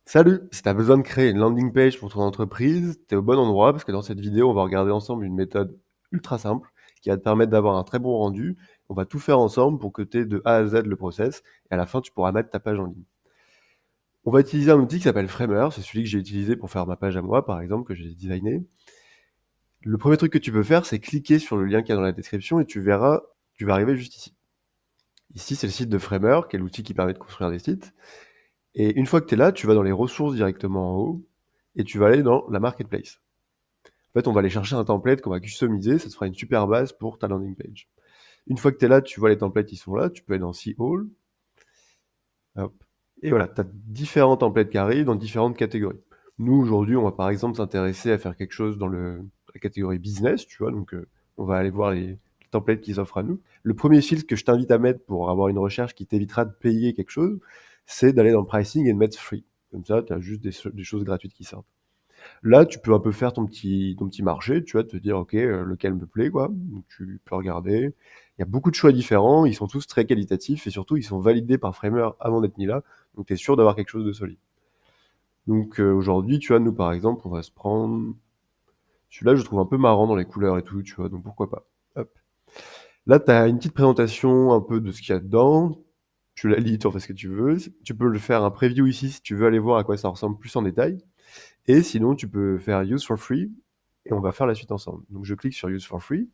Salut! Si tu as besoin de créer une landing page pour ton entreprise, tu es au bon endroit parce que dans cette vidéo, on va regarder ensemble une méthode ultra simple qui va te permettre d'avoir un très bon rendu. On va tout faire ensemble pour que tu aies de A à Z le process et à la fin, tu pourras mettre ta page en ligne. On va utiliser un outil qui s'appelle Framer, c'est celui que j'ai utilisé pour faire ma page à moi, par exemple, que j'ai designé. Le premier truc que tu peux faire, c'est cliquer sur le lien qu'il y a dans la description et tu verras, tu vas arriver juste ici. Ici, c'est le site de Framer, qui est l'outil qui permet de construire des sites. Et une fois que tu es là, tu vas dans les ressources directement en haut et tu vas aller dans la marketplace. En fait, on va aller chercher un template qu'on va customiser, ça te fera une super base pour ta landing page. Une fois que tu es là, tu vois les templates qui sont là, tu peux aller dans See All, hop, et voilà, tu as différents templates qui arrivent dans différentes catégories. Nous, aujourd'hui, on va par exemple s'intéresser à faire quelque chose dans la catégorie business, tu vois, donc on va aller voir les templates qui s'offrent à nous. Le premier filtre que je t'invite à mettre pour avoir une recherche qui t'évitera de payer quelque chose, c'est d'aller dans le pricing et de mettre free. Comme ça, tu as juste des choses gratuites qui sortent. Là, tu peux un peu faire ton petit marché, tu vois, te dire, OK, lequel me plaît, quoi. Donc tu peux regarder. Il y a beaucoup de choix différents, ils sont tous très qualitatifs et surtout, ils sont validés par Framer avant d'être mis là. Donc tu es sûr d'avoir quelque chose de solide. Donc aujourd'hui, tu vois, nous, par exemple, on va se prendre celui-là, je le trouve un peu marrant dans les couleurs et tout, tu vois, donc pourquoi pas. Hop. Là, tu as une petite présentation un peu de ce qu'il y a dedans. Tu la lis, tu en fais ce que tu veux. Tu peux le faire un preview ici si tu veux aller voir à quoi ça ressemble plus en détail. Et sinon, tu peux faire Use for Free et on va faire la suite ensemble. Donc je clique sur Use for Free.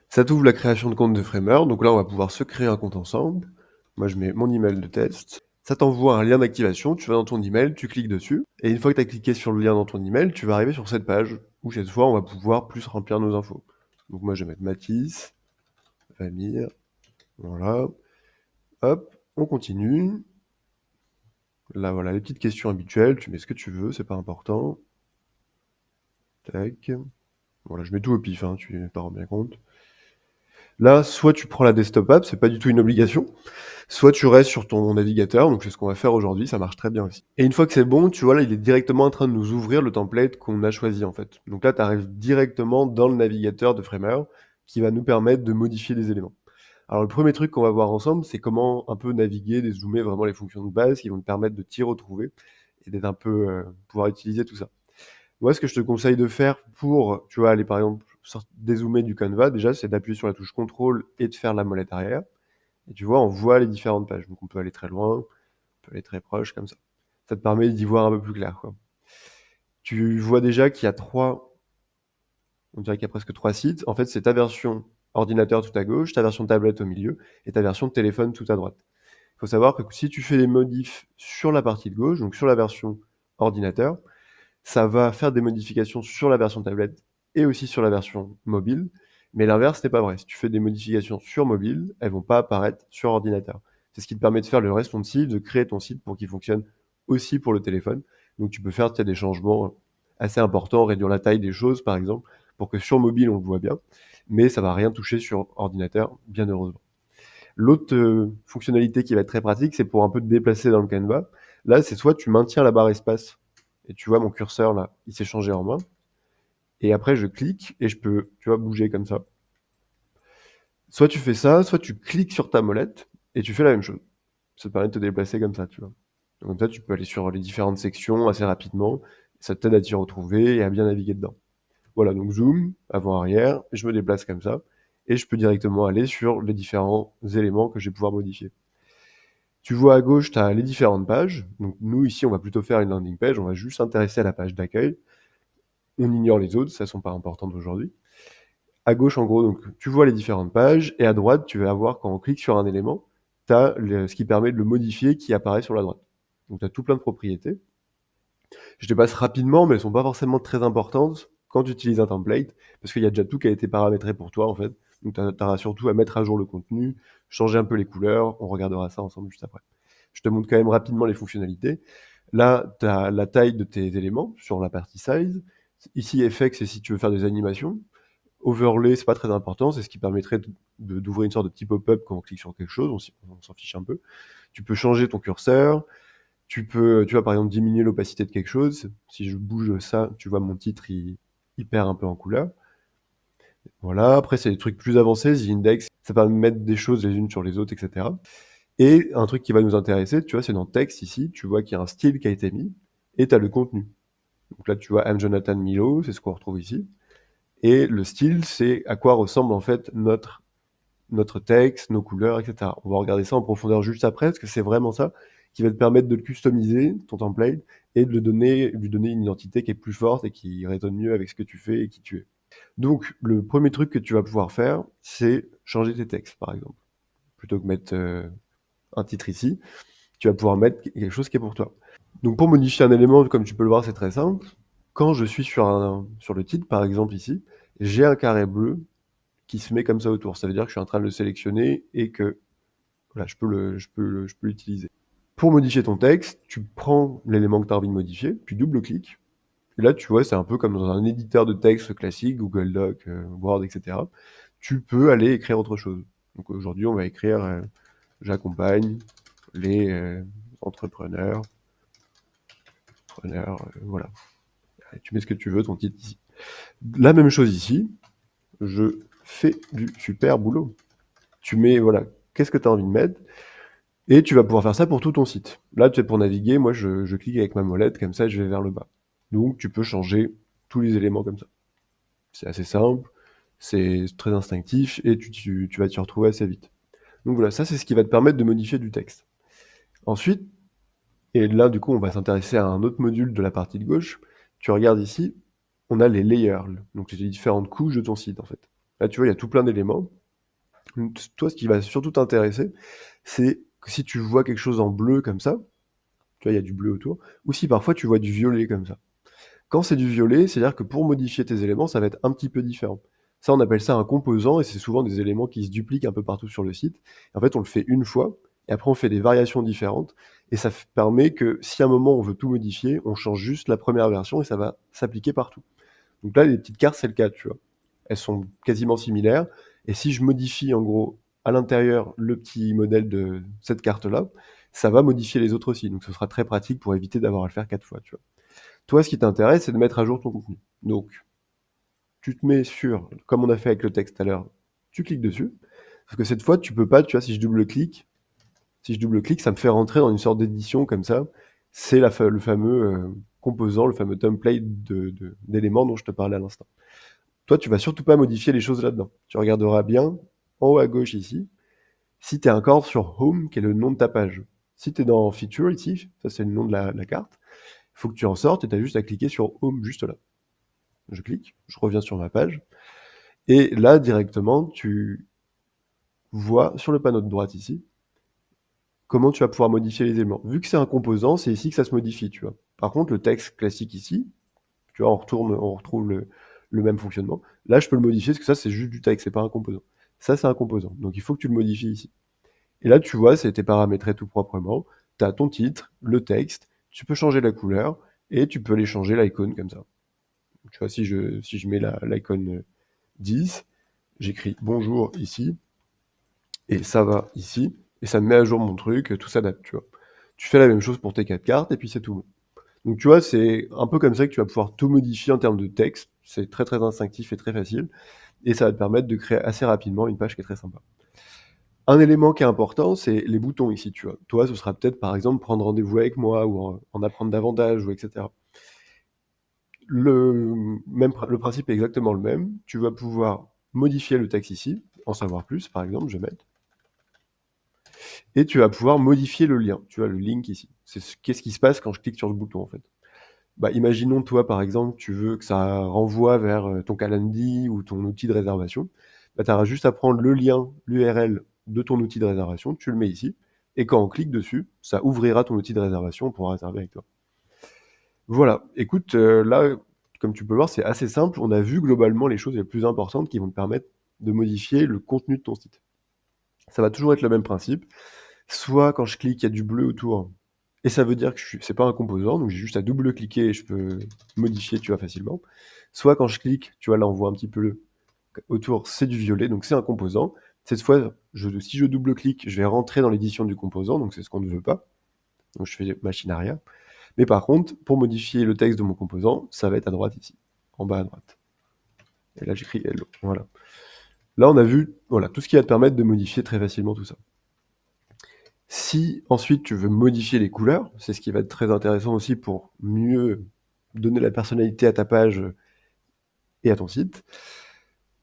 Ça t'ouvre la création de compte de Framer. Donc là, on va pouvoir se créer un compte ensemble. Moi, je mets mon email de test. Ça t'envoie un lien d'activation. Tu vas dans ton email, tu cliques dessus. Et une fois que tu as cliqué sur le lien dans ton email, tu vas arriver sur cette page où cette fois, on va pouvoir plus remplir nos infos. Donc moi, je vais mettre Mathis, Amir. Voilà. Hop, on continue. Là, voilà, les petites questions habituelles. Tu mets ce que tu veux, c'est pas important. Tac. Voilà, je mets tout au pif, hein, tu t'en rends bien compte. Là, soit tu prends la desktop app, c'est pas du tout une obligation, soit tu restes sur ton navigateur, donc c'est ce qu'on va faire aujourd'hui, ça marche très bien aussi. Et une fois que c'est bon, tu vois là, il est directement en train de nous ouvrir le template qu'on a choisi en fait. Donc là, tu arrives directement dans le navigateur de Framer, qui va nous permettre de modifier des éléments. Alors le premier truc qu'on va voir ensemble, c'est comment un peu naviguer, dézoomer vraiment les fonctions de base qui vont te permettre de t'y retrouver et d'être un peu, pouvoir utiliser tout ça. Moi, ce que je te conseille de faire pour, tu vois, aller par exemple dézoomer du Canva, déjà, c'est d'appuyer sur la touche contrôle et de faire la molette arrière. Et tu vois, on voit les différentes pages. Donc on peut aller très loin, on peut aller très proche, comme ça. Ça te permet d'y voir un peu plus clair, quoi. Tu vois déjà qu'il y a on dirait qu'il y a presque 3 sites. En fait, c'est ta version ordinateur tout à gauche, ta version tablette au milieu et ta version téléphone tout à droite. Il faut savoir que si tu fais des modifs sur la partie de gauche, donc sur la version ordinateur, ça va faire des modifications sur la version tablette et aussi sur la version mobile, mais l'inverse n'est pas vrai. Si tu fais des modifications sur mobile, elles vont pas apparaître sur ordinateur. C'est ce qui te permet de faire le responsive, de créer ton site pour qu'il fonctionne aussi pour le téléphone. Donc tu peux faire des changements assez importants, réduire la taille des choses par exemple, pour que sur mobile on le voit bien, mais ça va rien toucher sur ordinateur, bien heureusement. L'autre fonctionnalité qui va être très pratique, c'est pour un peu te déplacer dans le Canva. Là, c'est soit tu maintiens la barre espace, et tu vois mon curseur là, il s'est changé en main. Et après, je clique et je peux, tu vois, bouger comme ça. Soit tu fais ça, soit tu cliques sur ta molette et tu fais la même chose. Ça te permet de te déplacer comme ça, tu vois. Donc comme ça, tu peux aller sur les différentes sections assez rapidement. Ça t'aide à t'y retrouver et à bien naviguer dedans. Voilà, donc zoom, avant-arrière, je me déplace comme ça. Et je peux directement aller sur les différents éléments que je vais pouvoir modifier. Tu vois à gauche, tu as les différentes pages. Donc nous, ici, on va plutôt faire une landing page. On va juste s'intéresser à la page d'accueil. On ignore les autres, ça ne sont pas importantes aujourd'hui. À gauche, en gros, donc, tu vois les différentes pages. Et à droite, tu vas avoir, quand on clique sur un élément, tu as ce qui permet de le modifier qui apparaît sur la droite. Donc tu as tout plein de propriétés. Je te passe rapidement, mais elles sont pas forcément très importantes quand tu utilises un template, parce qu'il y a déjà tout qui a été paramétré pour toi, en fait. Donc tu auras surtout à mettre à jour le contenu, changer un peu les couleurs, on regardera ça ensemble juste après. Je te montre quand même rapidement les fonctionnalités. Là, tu as la taille de tes éléments sur la partie size. Ici, effect, c'est si tu veux faire des animations. Overlay, c'est pas très important, c'est ce qui permettrait d'ouvrir une sorte de petit pop-up quand on clique sur quelque chose, on s'en fiche un peu. Tu peux changer ton curseur, tu peux, tu vois, par exemple, diminuer l'opacité de quelque chose. Si je bouge ça, tu vois, mon titre, il perd un peu en couleur. Voilà, après, c'est des trucs plus avancés, The Index, ça permet de mettre des choses les unes sur les autres, etc. Et un truc qui va nous intéresser, tu vois, c'est dans texte ici, tu vois qu'il y a un style qui a été mis. et tu as le contenu. Donc là, tu vois, I'm Jonathan Milo, c'est ce qu'on retrouve ici. Et le style, c'est à quoi ressemble en fait notre texte, nos couleurs, etc. On va regarder ça en profondeur juste après, parce que c'est vraiment ça qui va te permettre de le customiser, ton template, et de lui donner une identité qui est plus forte et qui résonne mieux avec ce que tu fais et qui tu es. Donc, le premier truc que tu vas pouvoir faire, c'est changer tes textes, par exemple. Plutôt que mettre un titre ici, tu vas pouvoir mettre quelque chose qui est pour toi. Donc, pour modifier un élément, comme tu peux le voir, c'est très simple. Quand je suis sur le titre, par exemple ici, j'ai un carré bleu qui se met comme ça autour. Ça veut dire que je suis en train de le sélectionner et que voilà, je peux l'utiliser. Pour modifier ton texte, tu prends l'élément que tu as envie de modifier, puis double-cliques. Et là, tu vois, c'est un peu comme dans un éditeur de texte classique, Google Doc, Word, etc. Tu peux aller écrire autre chose. Donc aujourd'hui, on va écrire j'accompagne les entrepreneurs, voilà. Et tu mets ce que tu veux, ton titre ici. La même chose ici, je fais du super boulot. Tu mets, voilà, qu'est-ce que tu as envie de mettre, et tu vas pouvoir faire ça pour tout ton site. Là, tu sais, pour naviguer, moi, je clique avec ma molette, comme ça, je vais vers le bas. Donc, tu peux changer tous les éléments comme ça. C'est assez simple, c'est très instinctif, et tu vas t'y retrouver assez vite. Donc voilà, ça, c'est ce qui va te permettre de modifier du texte. Ensuite, et là, du coup, on va s'intéresser à un autre module de la partie de gauche. Tu regardes ici, on a les layers, donc c'est les différentes couches de ton site, en fait. Là, tu vois, il y a tout plein d'éléments. Toi, ce qui va surtout t'intéresser, c'est que si tu vois quelque chose en bleu comme ça, tu vois, il y a du bleu autour, ou si parfois tu vois du violet comme ça. Quand c'est du violet, c'est-à-dire que pour modifier tes éléments, ça va être un petit peu différent. Ça, on appelle ça un composant, et c'est souvent des éléments qui se dupliquent un peu partout sur le site. En fait, on le fait une fois, et après on fait des variations différentes, et ça permet que si à un moment on veut tout modifier, on change juste la première version, et ça va s'appliquer partout. Donc là, les petites cartes, c'est le cas, tu vois. Elles sont quasiment similaires, et si je modifie en gros à l'intérieur le petit modèle de cette carte-là, ça va modifier les autres aussi. Donc ce sera très pratique pour éviter d'avoir à le faire 4 fois, tu vois. Toi, ce qui t'intéresse, c'est de mettre à jour ton contenu. Donc, tu te mets sur, comme on a fait avec le texte tout à l'heure, tu cliques dessus. Parce que cette fois, tu peux pas, tu vois, si je double-clique, ça me fait rentrer dans une sorte d'édition comme ça. C'est le fameux composant, le fameux template d'éléments dont je te parlais à l'instant. Toi, tu vas surtout pas modifier les choses là-dedans. Tu regarderas bien en haut à gauche ici, si tu es encore sur Home, qui est le nom de ta page. Si tu es dans Feature ici, ça c'est le nom de la carte, il faut que tu en sortes et tu as juste à cliquer sur Home juste là. Je clique, je reviens sur ma page, et là directement tu vois sur le panneau de droite ici comment tu vas pouvoir modifier les éléments. Vu que c'est un composant, c'est ici que ça se modifie, tu vois. Par contre, le texte classique ici, tu vois, on retrouve le même fonctionnement. Là, je peux le modifier parce que ça, c'est juste du texte, c'est pas un composant. Ça, c'est un composant. Donc, il faut que tu le modifies ici. Et là, tu vois, c'était paramétré tout proprement. Tu as ton titre, le texte, tu peux changer la couleur et tu peux aller changer l'icône comme ça. Tu vois, si je mets l'icône 10, j'écris bonjour ici, et ça va ici, et ça me met à jour mon truc, tout s'adapte, tu vois. Tu fais la même chose pour tes 4 cartes, et puis c'est tout bon. Donc tu vois, c'est un peu comme ça que tu vas pouvoir tout modifier en termes de texte. C'est très très instinctif et très facile, et ça va te permettre de créer assez rapidement une page qui est très sympa. Un élément qui est important, c'est les boutons ici, tu vois. Toi, ce sera peut-être par exemple prendre rendez-vous avec moi, ou en apprendre davantage, ou etc. Le principe est exactement le même. Tu vas pouvoir modifier le texte ici, en savoir plus, par exemple, je vais mettre. Et tu vas pouvoir modifier le lien. Tu vois, le link ici. Qu'est-ce qui se passe quand je clique sur le bouton, en fait. Bah, imaginons, toi, par exemple, tu veux que ça renvoie vers ton Calendly ou ton outil de réservation. Bah, tu auras juste à prendre le lien, l'URL de ton outil de réservation, tu le mets ici, et quand on clique dessus, ça ouvrira ton outil de réservation pour réserver avec toi. Voilà, écoute, là, comme tu peux le voir, c'est assez simple. On a vu globalement les choses les plus importantes qui vont te permettre de modifier le contenu de ton site. Ça va toujours être le même principe. Soit quand je clique, il y a du bleu autour, et ça veut dire que c'est pas un composant, donc j'ai juste à double-cliquer et je peux modifier, tu vois, facilement. Soit quand je clique, tu vois, là on voit un petit peu autour, c'est du violet, donc c'est un composant. Cette fois, si je double-clique, je vais rentrer dans l'édition du composant, donc c'est ce qu'on ne veut pas. Donc je fais machine arrière. Mais par contre, pour modifier le texte de mon composant, ça va être à droite ici, en bas à droite. Et là j'écris hello, voilà. Là on a vu, voilà, tout ce qui va te permettre de modifier très facilement tout ça. Si ensuite tu veux modifier les couleurs, c'est ce qui va être très intéressant aussi pour mieux donner la personnalité à ta page et à ton site,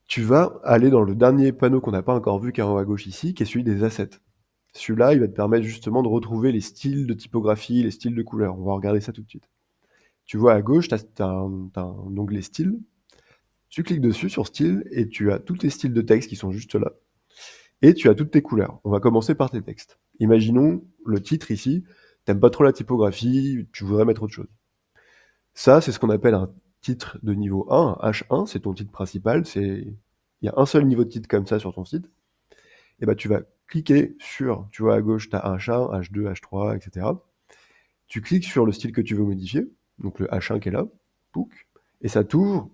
tu vas aller dans le dernier panneau qu'on n'a pas encore vu, qui est en haut à gauche ici, qui est celui des assets. Celui-là, il va te permettre justement de retrouver les styles de typographie, les styles de couleurs. On va regarder ça tout de suite. Tu vois à gauche, tu as un onglet style. Tu cliques dessus sur style et tu as tous tes styles de texte qui sont juste là. Et tu as toutes tes couleurs. On va commencer par tes textes. Imaginons le titre ici, t'aimes pas trop la typographie, tu voudrais mettre autre chose. Ça, c'est ce qu'on appelle un titre de niveau 1, un H1, c'est ton titre principal, il y a un seul niveau de titre comme ça sur ton site. Et bah tu vas cliquer sur, tu vois à gauche, tu as H1, H2, H3, etc. Tu cliques sur le style que tu veux modifier, donc le H1 qui est là, pouc, et ça t'ouvre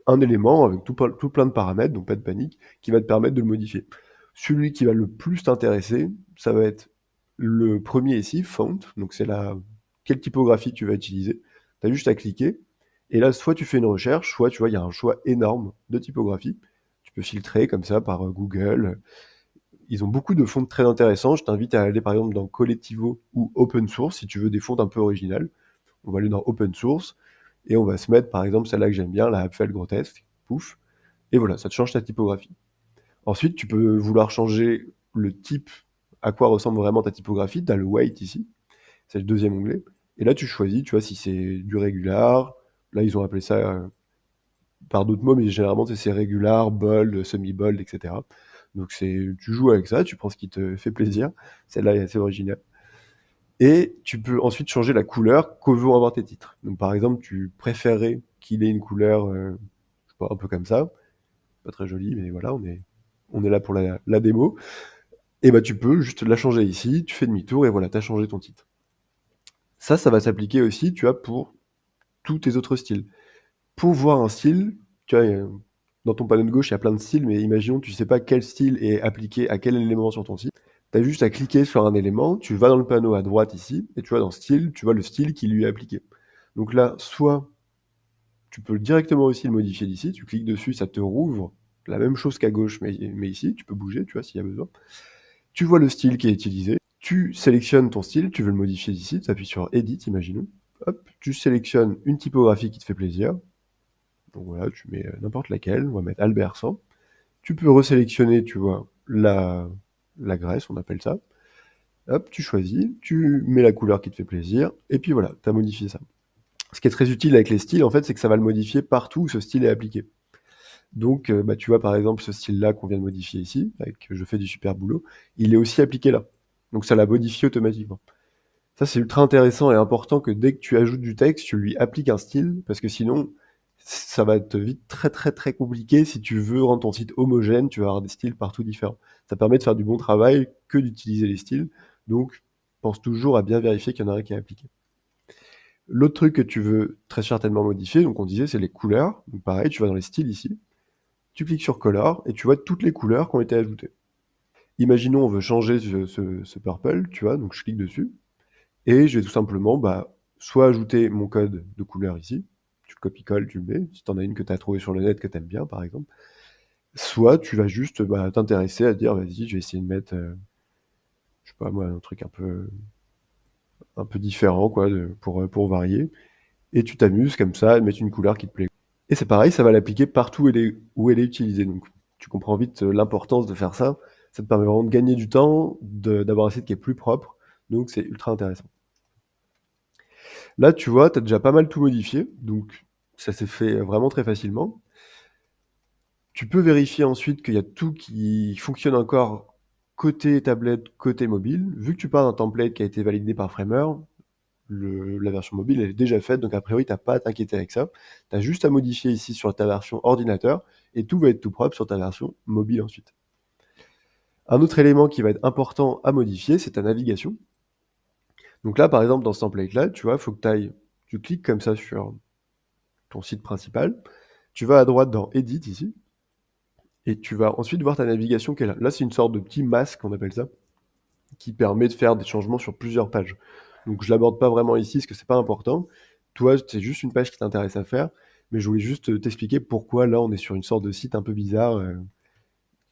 un élément avec tout plein de paramètres, donc pas de panique, qui va te permettre de le modifier. Celui qui va le plus t'intéresser, ça va être le premier ici, font, donc c'est quelle typographie tu vas utiliser. Tu as juste à cliquer, et là, soit tu fais une recherche, soit tu vois, il y a un choix énorme de typographie. Tu peux filtrer comme ça par Google. Ils ont beaucoup de fonts très intéressants. Je t'invite à aller par exemple dans Collectivo ou Open Source si tu veux des fonts un peu originales. On va aller dans Open Source et on va se mettre par exemple celle-là que j'aime bien, la Apfel Grotesque, pouf, et voilà, ça te change ta typographie. Ensuite, tu peux vouloir changer le type, à quoi ressemble vraiment ta typographie. Tu as le weight ici, c'est le deuxième onglet. Et là, tu choisis, tu vois, si c'est du régular. Là, ils ont appelé ça par d'autres mots, mais généralement, c'est régular, bold, semi-bold, etc. Donc, tu joues avec ça, tu prends ce qui te fait plaisir. Celle-là est assez originale. Et tu peux ensuite changer la couleur que vont avoir tes titres. Donc, par exemple, tu préférerais qu'il ait une couleur, je sais pas, un peu comme ça. Pas très jolie, mais voilà, on est là pour la démo. Et bah, tu peux juste la changer ici, tu fais demi-tour et voilà, tu as changé ton titre. Ça va s'appliquer aussi, tu vois, pour tous tes autres styles. Pour voir un style, tu vois, dans ton panneau de gauche, il y a plein de styles, mais imaginons tu sais pas quel style est appliqué à quel élément sur ton site. Tu as juste à cliquer sur un élément, tu vas dans le panneau à droite ici, et tu vois dans style, tu vois le style qui lui est appliqué. Donc là, soit tu peux directement aussi le modifier d'ici, tu cliques dessus, ça te rouvre la même chose qu'à gauche, mais ici, tu peux bouger, tu vois, s'il y a besoin. Tu vois le style qui est utilisé, tu sélectionnes ton style, tu veux le modifier d'ici, tu appuies sur Edit, imaginons. Hop, tu sélectionnes une typographie qui te fait plaisir. Donc voilà, tu mets n'importe laquelle, on va mettre Albert 100. Tu peux resélectionner, tu vois, la graisse, on appelle ça. Hop, tu choisis, tu mets la couleur qui te fait plaisir, et puis voilà, tu as modifié ça. Ce qui est très utile avec les styles, en fait, c'est que ça va le modifier partout où ce style est appliqué. Donc, bah, tu vois, par exemple, ce style-là qu'on vient de modifier ici, avec je fais du super boulot, il est aussi appliqué là. Donc, ça l'a modifié automatiquement. Ça, c'est ultra intéressant et important que dès que tu ajoutes du texte, tu lui appliques un style, parce que sinon, ça va être vite très très très compliqué. Si tu veux rendre ton site homogène, tu vas avoir des styles partout différents. Ça permet de faire du bon travail que d'utiliser les styles. Donc, pense toujours à bien vérifier qu'il y en a un qui est appliqué. L'autre truc que tu veux très certainement modifier, donc on disait, c'est les couleurs. Donc pareil, tu vas dans les styles ici, tu cliques sur Color et tu vois toutes les couleurs qui ont été ajoutées. Imaginons on veut changer ce purple, tu vois, donc je clique dessus et je vais tout simplement bah, soit ajouter mon code de couleur ici, tu le copies-colles, tu le mets, si tu en as une que tu as trouvée sur le net que tu aimes bien par exemple, soit tu vas juste bah, t'intéresser à dire vas-y, je vais essayer de mettre, je sais pas moi, un truc un peu différent quoi, pour varier, et tu t'amuses comme ça à mettre une couleur qui te plaît. Et c'est pareil, ça va l'appliquer partout où elle est utilisée. Donc tu comprends vite l'importance de faire ça. Ça te permet vraiment de gagner du temps, d'avoir un site qui est plus propre. Donc c'est ultra intéressant. Là, tu vois, tu as déjà pas mal tout modifié. Donc ça s'est fait vraiment très facilement. Tu peux vérifier ensuite qu'il y a tout qui fonctionne encore côté tablette, côté mobile. Vu que tu pars d'un template qui a été validé par Framer, la version mobile elle est déjà faite, donc a priori t'as pas à t'inquiéter avec ça. Tu as juste à modifier ici sur ta version ordinateur, et tout va être tout propre sur ta version mobile ensuite. Un autre élément qui va être important à modifier, c'est ta navigation. Donc là, par exemple, dans ce template-là, tu vois, faut que tu cliques comme ça sur ton site principal, tu vas à droite dans Edit ici, et tu vas ensuite voir ta navigation qui est là. Là, c'est une sorte de petit masque, on appelle ça, qui permet de faire des changements sur plusieurs pages. Donc je l'aborde pas vraiment ici parce que c'est pas important. Toi, c'est juste une page qui t'intéresse à faire, mais je voulais juste t'expliquer pourquoi là on est sur une sorte de site un peu bizarre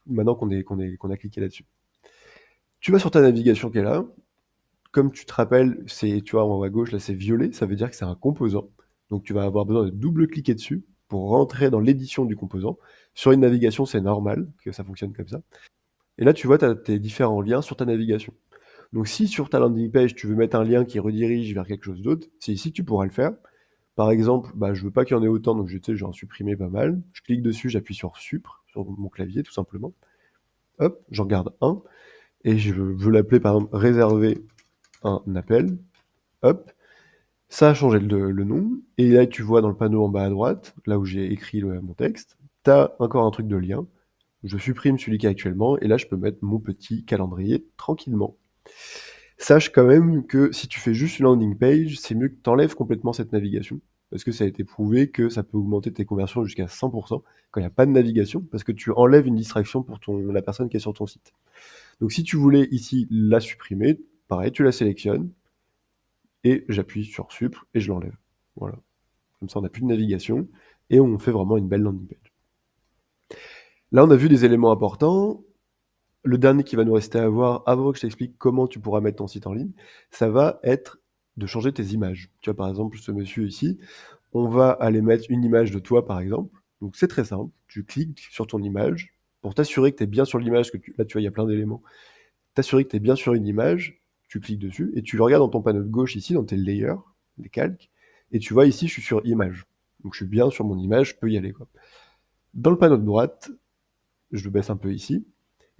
maintenant qu'on a cliqué là-dessus. Tu vas sur ta navigation qui est là. Comme tu te rappelles, tu vois, en haut à gauche, là, c'est violet, ça veut dire que c'est un composant. Donc tu vas avoir besoin de double-cliquer dessus pour rentrer dans l'édition du composant. Sur une navigation, c'est normal que ça fonctionne comme ça. Et là, tu vois, tu as tes différents liens sur ta navigation. Donc si sur ta landing page, tu veux mettre un lien qui redirige vers quelque chose d'autre, c'est ici que tu pourras le faire. Par exemple, je veux pas qu'il y en ait autant, donc je vais en supprimer pas mal. Je clique dessus, j'appuie sur Supr, sur mon clavier, tout simplement. Hop, j'en garde un. Et je veux l'appeler, par exemple, réserver un appel. Hop, ça a changé le nom. Et là, tu vois dans le panneau en bas à droite, là où j'ai écrit mon texte, tu as encore un truc de lien. Je supprime celui qui est actuellement, et là, je peux mettre mon petit calendrier tranquillement. Sache quand même que si tu fais juste une landing page, c'est mieux que tu enlèves complètement cette navigation, parce que ça a été prouvé que ça peut augmenter tes conversions jusqu'à 100% quand il n'y a pas de navigation, parce que tu enlèves une distraction pour la personne qui est sur ton site. Donc si tu voulais ici la supprimer, pareil, tu la sélectionnes, et j'appuie sur Supr, et je l'enlève. Voilà. Comme ça, on n'a plus de navigation, et on fait vraiment une belle landing page. Là, on a vu des éléments importants. Le dernier qui va nous rester à voir, avant que je t'explique comment tu pourras mettre ton site en ligne, ça va être de changer tes images. Tu vois, par exemple, ce monsieur ici, on va aller mettre une image de toi, par exemple. Donc, c'est très simple. Tu cliques sur ton image pour t'assurer que tu es bien sur l'image. Là, tu vois, il y a plein d'éléments. T'assurer que tu es bien sur une image, tu cliques dessus et tu le regardes dans ton panneau de gauche ici, dans tes layers, les calques. Et tu vois ici, je suis sur image. Donc, je suis bien sur mon image, je peux y aller, quoi. Dans le panneau de droite, je le baisse un peu ici.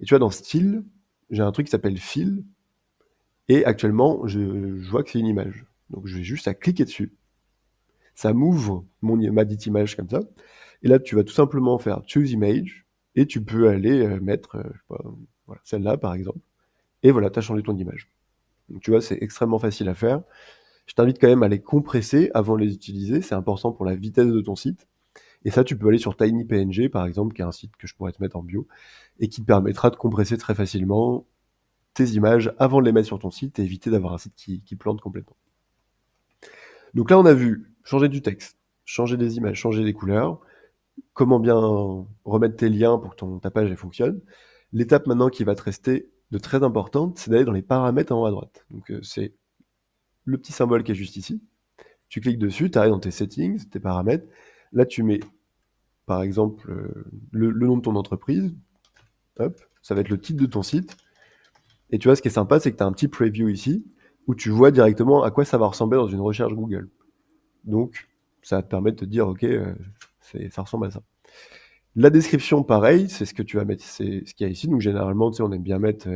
Et tu vois, dans style, j'ai un truc qui s'appelle fil. Et actuellement, je vois que c'est une image. Donc je vais juste à cliquer dessus. Ça m'ouvre ma dite image comme ça. Et là, tu vas tout simplement faire Choose Image. Et tu peux aller mettre, je sais pas, voilà, celle-là par exemple. Et voilà, tu as changé ton image. Donc tu vois, c'est extrêmement facile à faire. Je t'invite quand même à les compresser avant de les utiliser. C'est important pour la vitesse de ton site. Et ça, tu peux aller sur TinyPNG, par exemple, qui est un site que je pourrais te mettre en bio, et qui te permettra de compresser très facilement tes images avant de les mettre sur ton site et éviter d'avoir un site qui plante complètement. Donc là, on a vu changer du texte, changer des images, changer des couleurs, comment bien remettre tes liens pour que ta page elle fonctionne. L'étape maintenant qui va te rester de très importante, c'est d'aller dans les paramètres en haut à droite. Donc c'est le petit symbole qui est juste ici. Tu cliques dessus, tu arrives dans tes settings, tes paramètres. Là, tu mets par exemple le nom de ton entreprise. Hop, ça va être le titre de ton site. Et tu vois, ce qui est sympa, c'est que tu as un petit preview ici, où tu vois directement à quoi ça va ressembler dans une recherche Google. Donc, ça va te permettre de te dire, ok, ça ressemble à ça. La description, pareil, c'est ce que tu vas mettre, c'est ce qu'il y a ici. Donc, généralement, tu sais, on aime bien mettre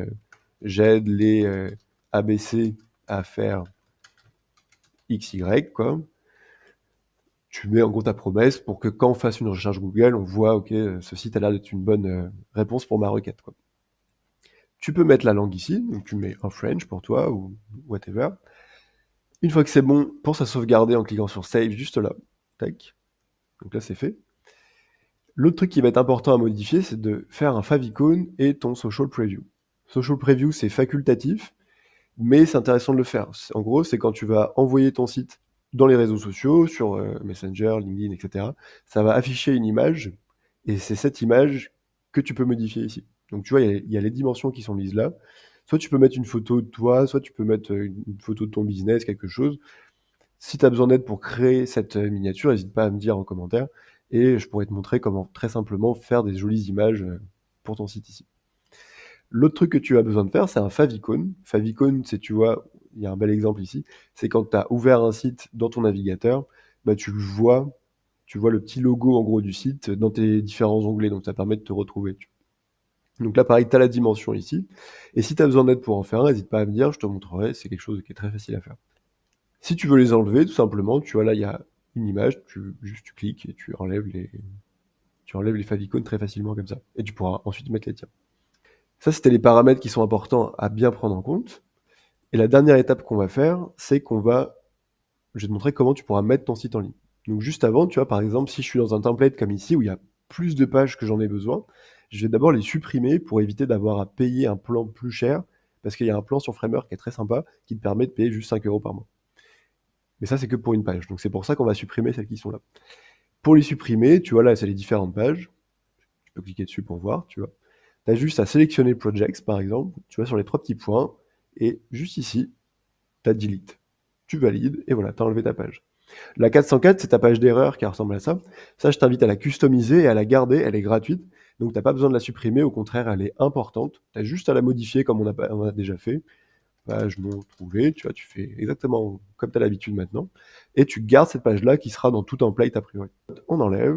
j'aide les ABC à faire XY, quoi. Tu mets en gros ta promesse pour que quand on fasse une recherche Google, on voit, ok, ce site a l'air d'être une bonne réponse pour ma requête, quoi. Tu peux mettre la langue ici, donc tu mets en French pour toi ou whatever. Une fois que c'est bon, pense à sauvegarder en cliquant sur Save juste là. Tac. Donc là, c'est fait. L'autre truc qui va être important à modifier, c'est de faire un favicon et ton social preview. Social preview, c'est facultatif, mais c'est intéressant de le faire. En gros, c'est quand tu vas envoyer ton site dans les réseaux sociaux, sur Messenger, LinkedIn, etc. Ça va afficher une image, et c'est cette image que tu peux modifier ici. Donc tu vois, il y a les dimensions qui sont mises là. Soit tu peux mettre une photo de toi, soit tu peux mettre une photo de ton business, quelque chose. Si tu as besoin d'aide pour créer cette miniature, n'hésite pas à me dire en commentaire et je pourrais te montrer comment très simplement faire des jolies images pour ton site ici. L'autre truc que tu as besoin de faire, c'est un favicon. Favicon, c'est, tu vois, il y a un bel exemple ici, c'est quand tu as ouvert un site dans ton navigateur, tu vois le petit logo en gros du site dans tes différents onglets, donc ça permet de te retrouver. Donc là, pareil, tu as la dimension ici. Et si tu as besoin d'aide pour en faire un, n'hésite pas à me dire, je te montrerai, c'est quelque chose qui est très facile à faire. Si tu veux les enlever, tout simplement, tu vois là, il y a une image, tu cliques et tu enlèves les favicons très facilement comme ça. Et tu pourras ensuite mettre les tiens. Ça, c'était les paramètres qui sont importants à bien prendre en compte. Et la dernière étape qu'on va faire, c'est je vais te montrer comment tu pourras mettre ton site en ligne. Donc juste avant, tu vois, par exemple, si je suis dans un template comme ici, où il y a plus de pages que j'en ai besoin, je vais d'abord les supprimer pour éviter d'avoir à payer un plan plus cher, parce qu'il y a un plan sur Framework qui est très sympa, qui te permet de payer juste 5 € par mois. Mais ça, c'est que pour une page. Donc c'est pour ça qu'on va supprimer celles qui sont là. Pour les supprimer, tu vois, là, c'est les différentes pages. Tu peux cliquer dessus pour voir, tu vois. Tu as juste à sélectionner Projects, par exemple, tu vas sur les 3 petits points, et juste ici, tu as Delete. Tu valides, et voilà, tu as enlevé ta page. La 404, c'est ta page d'erreur qui ressemble à ça. Ça, je t'invite à la customiser et à la garder, elle est gratuite, donc tu n'as pas besoin de la supprimer, au contraire, elle est importante. Tu as juste à la modifier comme on a déjà fait. Page non trouvée, tu vois, tu fais exactement comme tu as l'habitude maintenant, et tu gardes cette page-là qui sera dans tout template a priori. On enlève,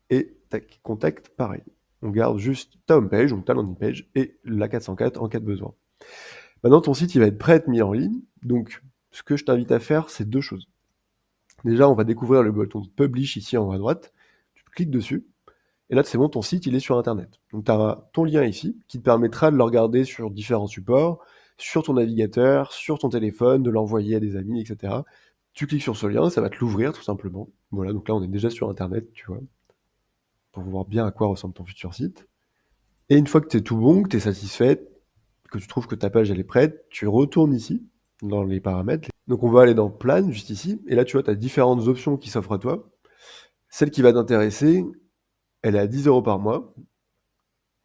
et tac, contact, pareil. On garde juste ta home page, donc ta landing page, et la 404 en cas de besoin. Maintenant, ton site, il va être prêt à être mis en ligne, donc ce que je t'invite à faire, c'est 2 choses. Déjà, on va découvrir le bouton Publish ici en haut à droite, tu cliques dessus, et là, c'est bon, ton site, il est sur Internet. Donc, tu as ton lien ici, qui te permettra de le regarder sur différents supports, sur ton navigateur, sur ton téléphone, de l'envoyer à des amis, etc. Tu cliques sur ce lien, ça va te l'ouvrir, tout simplement. Voilà, donc là, on est déjà sur Internet, tu vois, pour voir bien à quoi ressemble ton futur site. Et une fois que tu es tout bon, que tu es satisfait, que tu trouves que ta page, elle est prête, tu retournes ici, dans les paramètres. Donc, on va aller dans Plan, juste ici, et là, tu vois, tu as différentes options qui s'offrent à toi. Celle qui va t'intéresser, elle est à 10 € par mois.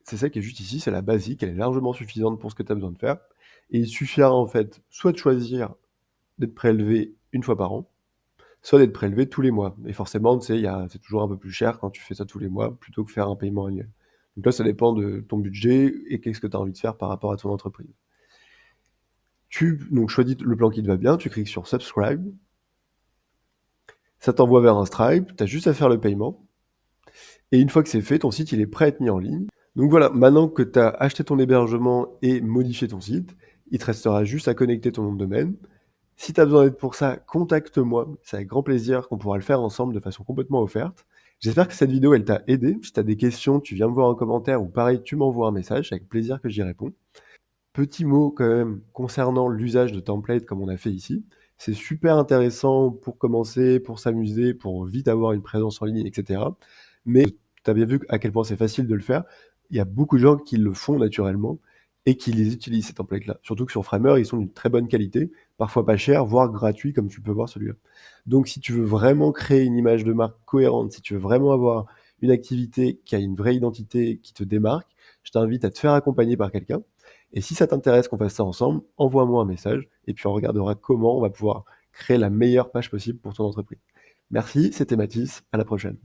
C'est celle qui est juste ici, c'est la basique, elle est largement suffisante pour ce que tu as besoin de faire. Et il suffira en fait soit de choisir d'être prélevé une fois par an, soit d'être prélevé tous les mois. Et forcément, tu sais, c'est toujours un peu plus cher quand tu fais ça tous les mois plutôt que faire un paiement annuel. Donc là, ça dépend de ton budget et qu'est-ce que tu as envie de faire par rapport à ton entreprise. Tu donc choisis le plan qui te va bien, tu cliques sur Subscribe, ça t'envoie vers un Stripe, tu as juste à faire le paiement. Et une fois que c'est fait, ton site il est prêt à être mis en ligne. Donc voilà, maintenant que tu as acheté ton hébergement et modifié ton site, il te restera juste à connecter ton nom de domaine. Si tu as besoin d'aide pour ça, contacte-moi. C'est avec grand plaisir qu'on pourra le faire ensemble de façon complètement offerte. J'espère que cette vidéo, elle t'a aidé. Si tu as des questions, tu viens me voir en commentaire ou pareil, tu m'envoies un message. C'est avec plaisir que j'y réponds. Petit mot quand même concernant l'usage de templates comme on a fait ici. C'est super intéressant pour commencer, pour s'amuser, pour vite avoir une présence en ligne, etc. Mais tu as bien vu à quel point c'est facile de le faire. Il y a beaucoup de gens qui le font naturellement et qui les utilisent, ces templates-là. Surtout que sur Framer, ils sont d'une très bonne qualité, parfois pas chers, voire gratuits, comme tu peux voir celui-là. Donc si tu veux vraiment créer une image de marque cohérente, si tu veux vraiment avoir une activité qui a une vraie identité, qui te démarque, je t'invite à te faire accompagner par quelqu'un. Et si ça t'intéresse qu'on fasse ça ensemble, envoie-moi un message et puis on regardera comment on va pouvoir créer la meilleure page possible pour ton entreprise. Merci, c'était Mathis, à la prochaine.